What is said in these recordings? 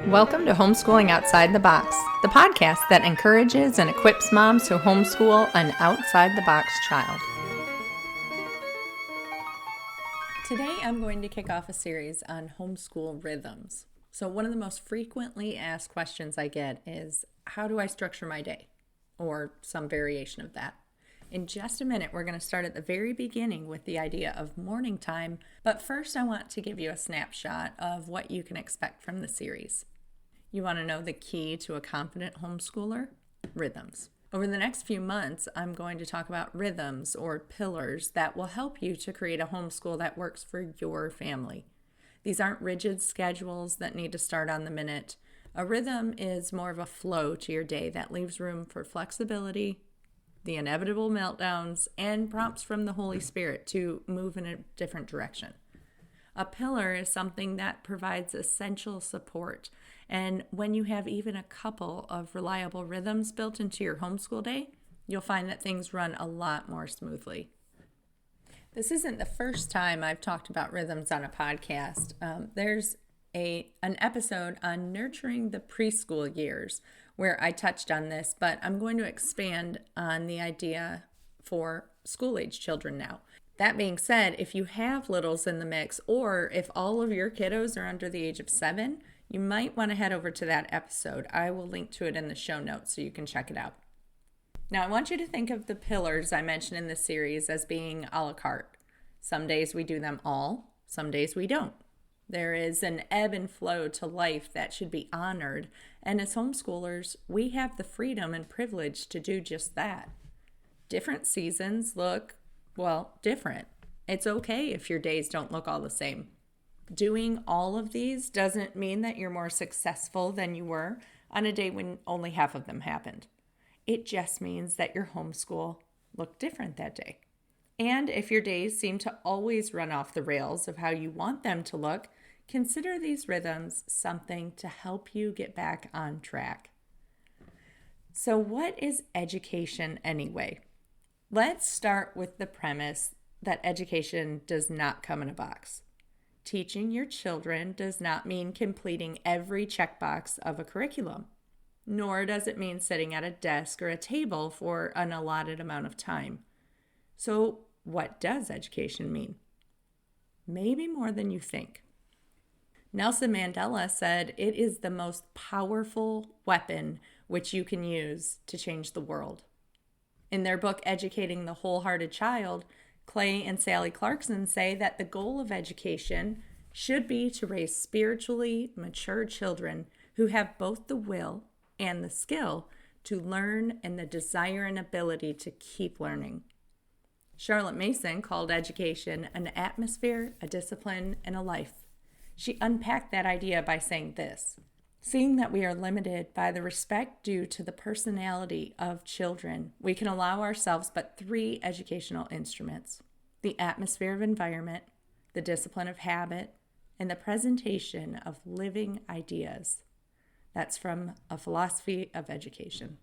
Welcome to Homeschooling Outside the Box, the podcast that encourages and equips moms who homeschool an outside-the-box child. Today I'm going to kick off a series on homeschool rhythms. So one of the most frequently asked questions I get is, how do I structure my day? Or some variation of that. In just a minute, we're going to start at the very beginning with the idea of morning time, but first I want to give you a snapshot of what you can expect from the series. You want to know the key to a confident homeschooler? Rhythms. Over the next few months, I'm going to talk about rhythms or pillars that will help you to create a homeschool that works for your family. These aren't rigid schedules that need to start on the minute. A rhythm is more of a flow to your day that leaves room for flexibility, the inevitable meltdowns, and prompts from the Holy Spirit to move in a different direction. A pillar is something that provides essential support, and when you have even a couple of reliable rhythms built into your homeschool day, you'll find that things run a lot more smoothly. This isn't the first time I've talked about rhythms on a podcast. There's an episode on nurturing the preschool years where I touched on this, but I'm going to expand on the idea for school-age children now. That being said, if you have littles in the mix, or if all of your kiddos are under the age of 7, you might want to head over to that episode. I will link to it in the show notes so you can check it out. Now, I want you to think of the pillars I mentioned in this series as being a la carte. Some days we do them all, some days we don't. There is an ebb and flow to life that should be honored, and as homeschoolers, we have the freedom and privilege to do just that. Different seasons look, different. It's okay if your days don't look all the same. Doing all of these doesn't mean that you're more successful than you were on a day when only half of them happened. It just means that your homeschool looked different that day. And if your days seem to always run off the rails of how you want them to look, consider these rhythms something to help you get back on track. So what is education anyway? Let's start with the premise that education does not come in a box. Teaching your children does not mean completing every checkbox of a curriculum, nor does it mean sitting at a desk or a table for an allotted amount of time. So what does education mean? Maybe more than you think. Nelson Mandela said it is the most powerful weapon which you can use to change the world. In their book, Educating the Wholehearted Child, Clay and Sally Clarkson say that the goal of education should be to raise spiritually mature children who have both the will and the skill to learn and the desire and ability to keep learning. Charlotte Mason called education an atmosphere, a discipline, and a life. She unpacked that idea by saying this: seeing that we are limited by the respect due to the personality of children, we can allow ourselves but 3 educational instruments: the atmosphere of environment, the discipline of habit, and the presentation of living ideas. That's from A Philosophy of Education.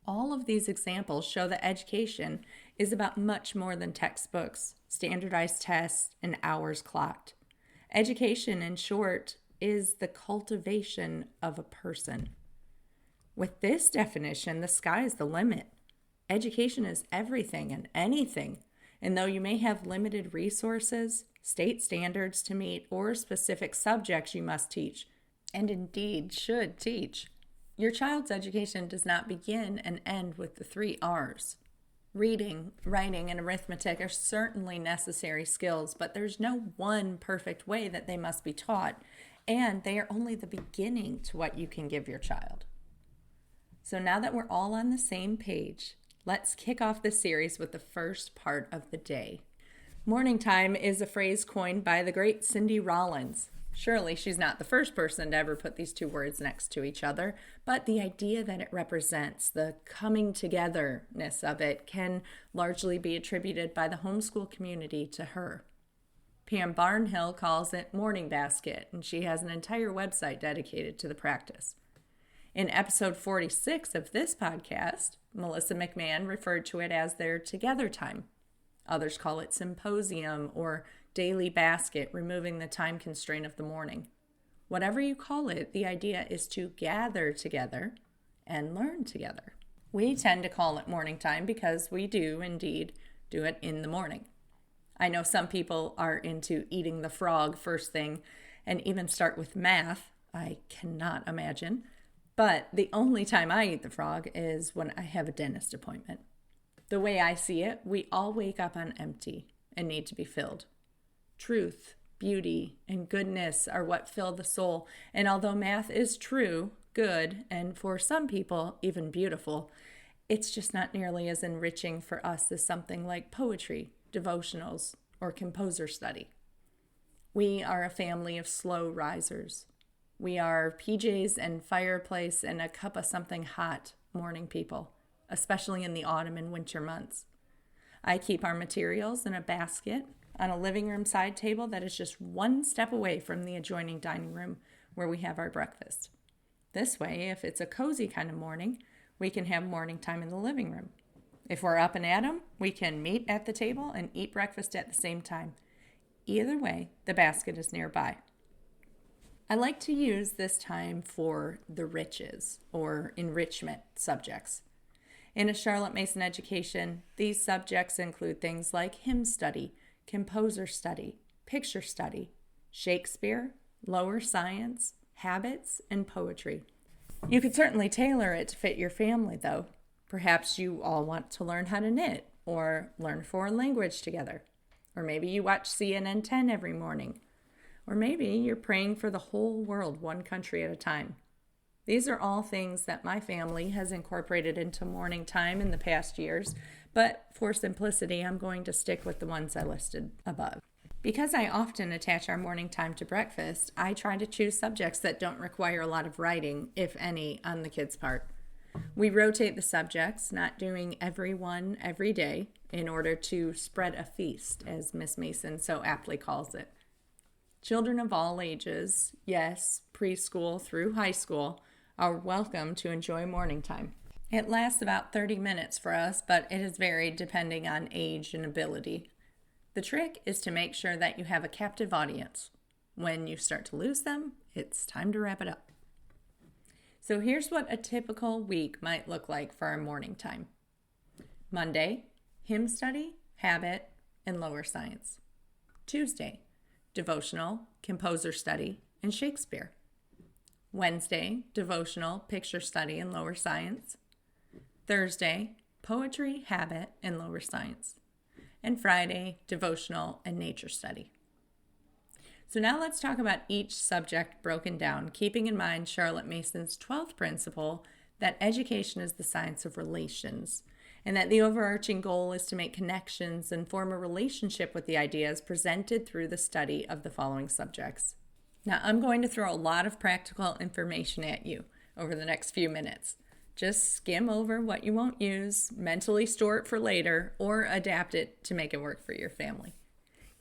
All of these examples show that education is about much more than textbooks, standardized tests, and hours clocked. Education, in short, is the cultivation of a person. With this definition, the sky is the limit. Education is everything and anything, and though you may have limited resources, state standards to meet, or specific subjects you must teach, and indeed should teach, your child's education does not begin and end with the 3 R's. Reading, writing, and arithmetic are certainly necessary skills, but there's no one perfect way that they must be taught, and they are only the beginning to what you can give your child. So now that we're all on the same page, let's kick off this series with the first part of the day. Morning time is a phrase coined by the great Cindy Rollins. Surely she's not the first person to ever put these 2 words next to each other, but the idea that it represents, the coming togetherness of it, can largely be attributed by the homeschool community to her. Pam Barnhill calls it morning basket, and she has an entire website dedicated to the practice. In episode 46 of this podcast, Melissa McMahon referred to it as their together time. Others call it symposium or daily basket, removing the time constraint of the morning. Whatever you call it, the idea is to gather together and learn together. We tend to call it morning time because we do indeed do it in the morning. I know some people are into eating the frog first thing and even start with math. I cannot imagine. But the only time I eat the frog is when I have a dentist appointment. The way I see it, we all wake up on empty and need to be filled. Truth, beauty, and goodness are what fill the soul. And although math is true, good, and for some people, even beautiful, it's just not nearly as enriching for us as something like poetry, devotionals, or composer study. We are a family of slow risers. We are PJs and fireplace and a cup of something hot morning people, especially in the autumn and winter months. I keep our materials in a basket on a living room side table that is just one step away from the adjoining dining room where we have our breakfast. This way, if it's a cozy kind of morning, we can have morning time in the living room. If we're up and at 'em, we can meet at the table and eat breakfast at the same time. Either way, the basket is nearby. I like to use this time for the riches or enrichment subjects. In a Charlotte Mason education, these subjects include things like hymn study, composer study, picture study, Shakespeare, lower science, habits, and poetry. You could certainly tailor it to fit your family, though. Perhaps you all want to learn how to knit or learn a foreign language together. Or maybe you watch CNN 10 every morning. Or maybe you're praying for the whole world, one country at a time. These are all things that my family has incorporated into morning time in the past years, but for simplicity, I'm going to stick with the ones I listed above. Because I often attach our morning time to breakfast, I try to choose subjects that don't require a lot of writing, if any, on the kids' part. We rotate the subjects, not doing every one every day, in order to spread a feast, as Miss Mason so aptly calls it. Children of all ages, yes, preschool through high school, are welcome to enjoy morning time. It lasts about 30 minutes for us, but it is varied depending on age and ability. The trick is to make sure that you have a captive audience. When you start to lose them, it's time to wrap it up. So here's what a typical week might look like for our morning time. Monday, hymn study, habit, and lower science. Tuesday, devotional, composer study, and Shakespeare. Wednesday, devotional, picture study, and lower science. Thursday, poetry, habit, and lower science. And Friday, devotional and nature study. So now let's talk about each subject broken down, keeping in mind Charlotte Mason's 12th principle that education is the science of relations, and that the overarching goal is to make connections and form a relationship with the ideas presented through the study of the following subjects. Now, I'm going to throw a lot of practical information at you over the next few minutes. Just skim over what you won't use, mentally store it for later, or adapt it to make it work for your family.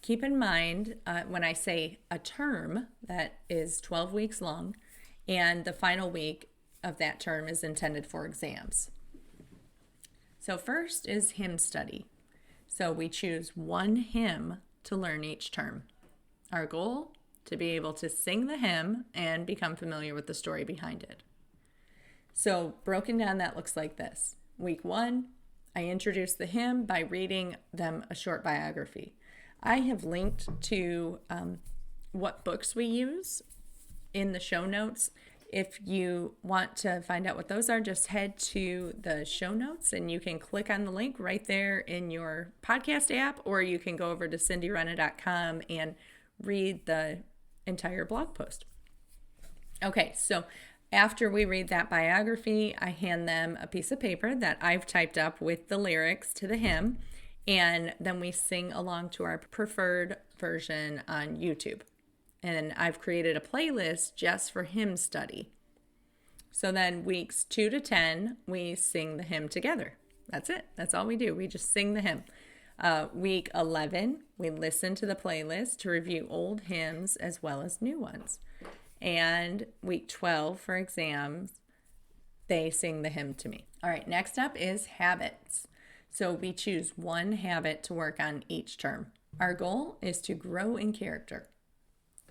Keep in mind when I say a term that is 12 weeks long, and the final week of that term is intended for exams. So first is hymn study. So we choose one hymn to learn each term. Our goal, to be able to sing the hymn and become familiar with the story behind it. So broken down, that looks like this. Week 1, I introduce the hymn by reading them a short biography. I have linked to what books we use in the show notes. If you want to find out what those are, just head to the show notes and you can click on the link right there in your podcast app, or you can go over to cindyrunna.com and read the entire blog post. Okay, so after we read that biography, I hand them a piece of paper that I've typed up with the lyrics to the hymn, and then we sing along to our preferred version on YouTube. And I've created a playlist just for hymn study. So then weeks 2 to 10, we sing the hymn together. That's it. That's all we do. We just sing the hymn. Week 11, we listen to the playlist to review old hymns as well as new ones. And week 12 for exams, they sing the hymn to me. All right, next up is habits. So we choose one habit to work on each term. Our goal is to grow in character.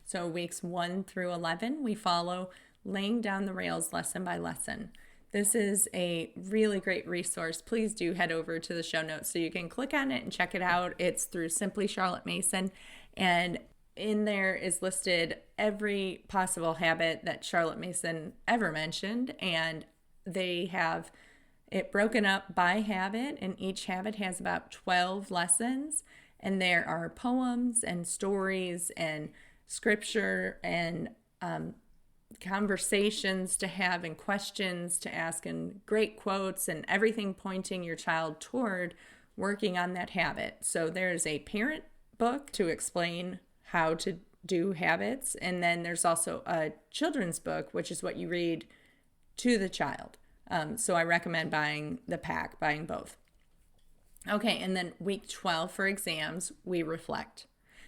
So weeks 1 through 11, we follow laying down the rails lesson by lesson. This is a really great resource. Please do head over to the show notes so you can click on it and check it out. It's through Simply Charlotte Mason, and in there is listed every possible habit that Charlotte Mason ever mentioned, and they have it broken up by habit, and each habit has about 12 lessons, and there are poems and stories and scripture and conversations to have and questions to ask and great quotes and everything pointing your child toward working on that habit. So there's a parent book to explain how to do habits, and then there's also a children's book, which is what you read to the child. So I recommend buying both. Okay, and then week 12 for exams, we reflect.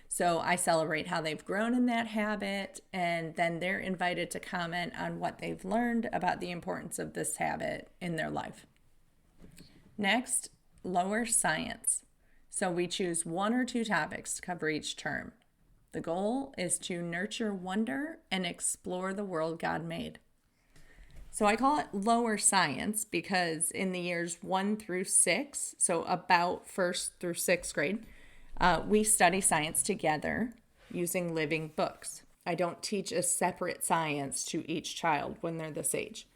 So I celebrate how they've grown in that habit, and then they're invited to comment on what they've learned about the importance of this habit in their life. Next, lower science. So we choose 1 or 2 topics to cover each term. The goal is to nurture wonder and explore the world God made. So I call it lower science because in the years 1 through 6, so about 1st through 6th grade, we study science together using living books. I don't teach a separate science to each child when they're this age.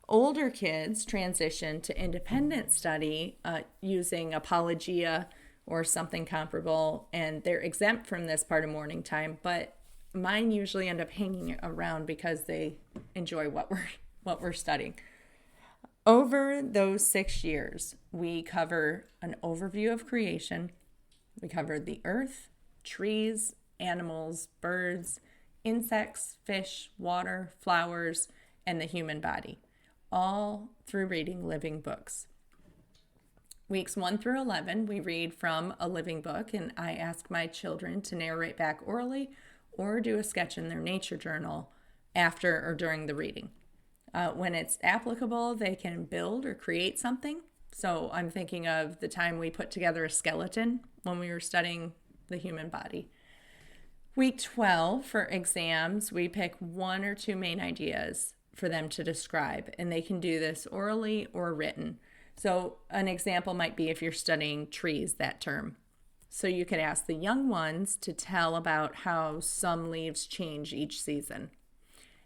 Older kids transition to independent study using Apologia or something comparable, and they're exempt from this part of morning time, but mine usually end up hanging around because they enjoy what we're studying. Over those 6 years, we cover an overview of creation. We cover the earth, trees, animals, birds, insects, fish, water, flowers, and the human body, all through reading living books. Weeks 1 through 11, we read from a living book, and I ask my children to narrate back orally or do a sketch in their nature journal after or during the reading. When it's applicable, they can build or create something. So I'm thinking of the time we put together a skeleton when we were studying the human body. Week 12, for exams, we pick 1 or 2 main ideas for them to describe, and they can do this orally or written. So an example might be if you're studying trees that term. So you could ask the young ones to tell about how some leaves change each season.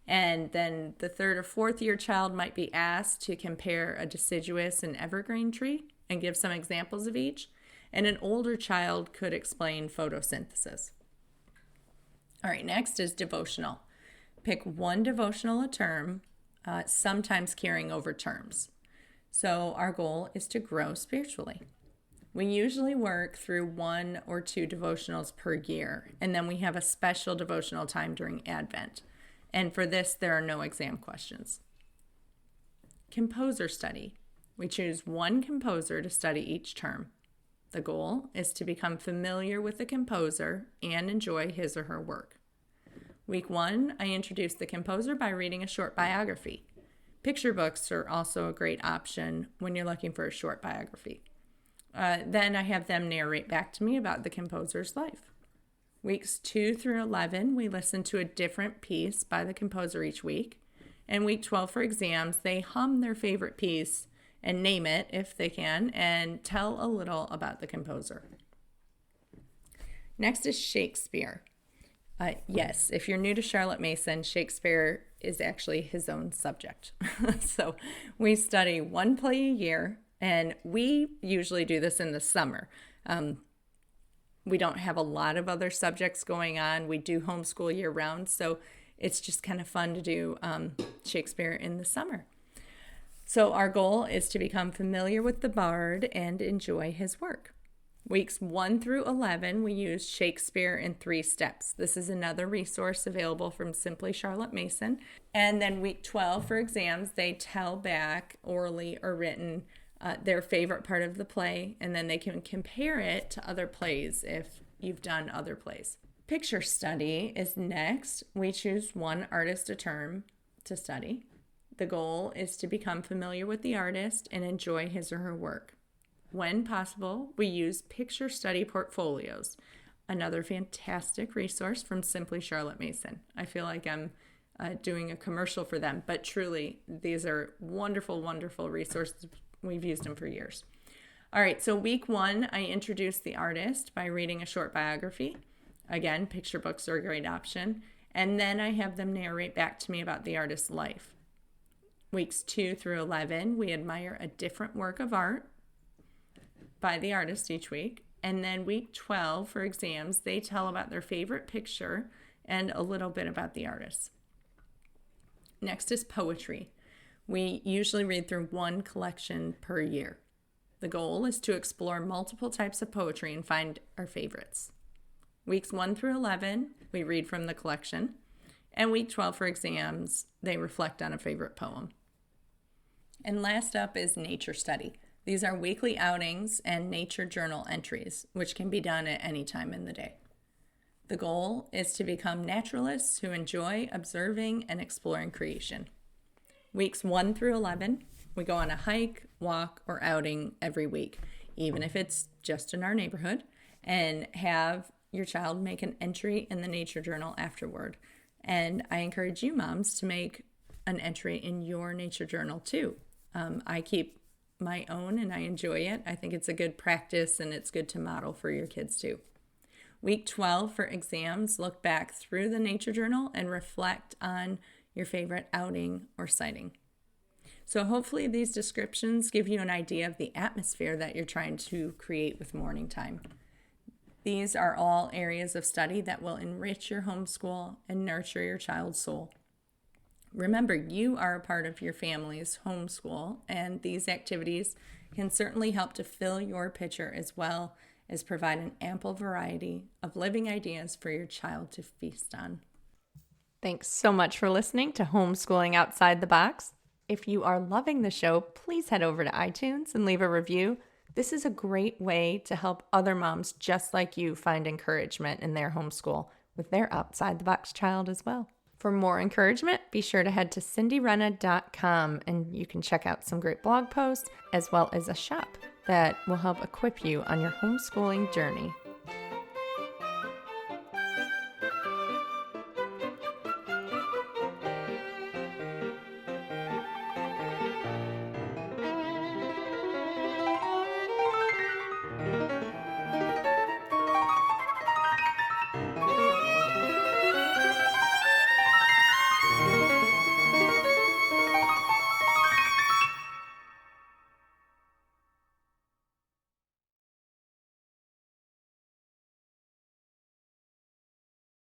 And then the 3rd or 4th year child might be asked to compare a deciduous and evergreen tree and give some examples of each. And an older child could explain photosynthesis. All right, next is devotional. Pick 1 devotional a term, sometimes carrying over terms. So our goal is to grow spiritually. We usually work through 1 or 2 devotionals per year, and then we have a special devotional time during Advent. And for this, there are no exam questions. Composer study. We choose 1 composer to study each term. The goal is to become familiar with the composer and enjoy his or her work. Week 1, I introduce the composer by reading a short biography. Picture books are also a great option when you're looking for a short biography. Then I have them narrate back to me about the composer's life. Weeks 2 through 11, we listen to a different piece by the composer each week. And week 12 for exams, they hum their favorite piece and name it if they can and tell a little about the composer. Next is Shakespeare. Yes, if you're new to Charlotte Mason, Shakespeare is actually his own subject. So we study 1 play a year, and we usually do this in the summer. We don't have a lot of other subjects going on. We do homeschool year round, so it's just kind of fun to do Shakespeare in the summer. So our goal is to become familiar with the bard and enjoy his work. Weeks 1 through 11, we use Shakespeare in 3 steps. This is another resource available from Simply Charlotte Mason. And then week 12 for exams, they tell back orally or written their favorite part of the play, and then they can compare it to other plays if you've done other plays. Picture study is next. We choose 1 artist a term to study. The goal is to become familiar with the artist and enjoy his or her work. When possible, we use picture study portfolios. another fantastic resource from Simply Charlotte Mason. I feel like I'm doing a commercial for them, but truly, these are wonderful, wonderful resources. We've used them for years. All right, so week 1, I introduced the artist by reading a short biography. Again, picture books are a great option. And then I have them narrate back to me about the artist's life. Weeks 2 through 11, we admire a different work of art by the artist each week. And then week 12, for exams, they tell about their favorite picture and a little bit about the artist. Next is poetry. We usually read through one collection per year. The goal is to explore multiple types of poetry and find our favorites. Weeks 1 through 11, we read from the collection. And week 12 for exams, they reflect on a favorite poem. And last up is nature study. These are weekly outings and nature journal entries, which can be done at any time in the day. The goal is to become naturalists who enjoy observing and exploring creation. Weeks 1 through 11, we go on a hike, walk, or outing every week, even if it's just in our neighborhood, and have your child make an entry in the nature journal afterward. And I encourage you moms to make an entry in your nature journal too. I keep my own and I enjoy it. I think it's a good practice and it's good to model for your kids too. Week 12 for exams, look back through the nature journal and reflect on your favorite outing or sighting. So hopefully these descriptions give you an idea of the atmosphere that you're trying to create with morning time. These are all areas of study that will enrich your homeschool and nurture your child's soul. Remember, you are a part of your family's homeschool, and these activities can certainly help to fill your pitcher as well as provide an ample variety of living ideas for your child to feast on. Thanks so much for listening to Homeschooling Outside the Box. If you are loving the show, please head over to iTunes and leave a review. This is a great way to help other moms just like you find encouragement in their homeschool with their outside-the-box child as well. For more encouragement, be sure to head to cindyrenna.com and you can check out some great blog posts as well as a shop that will help equip you on your homeschooling journey.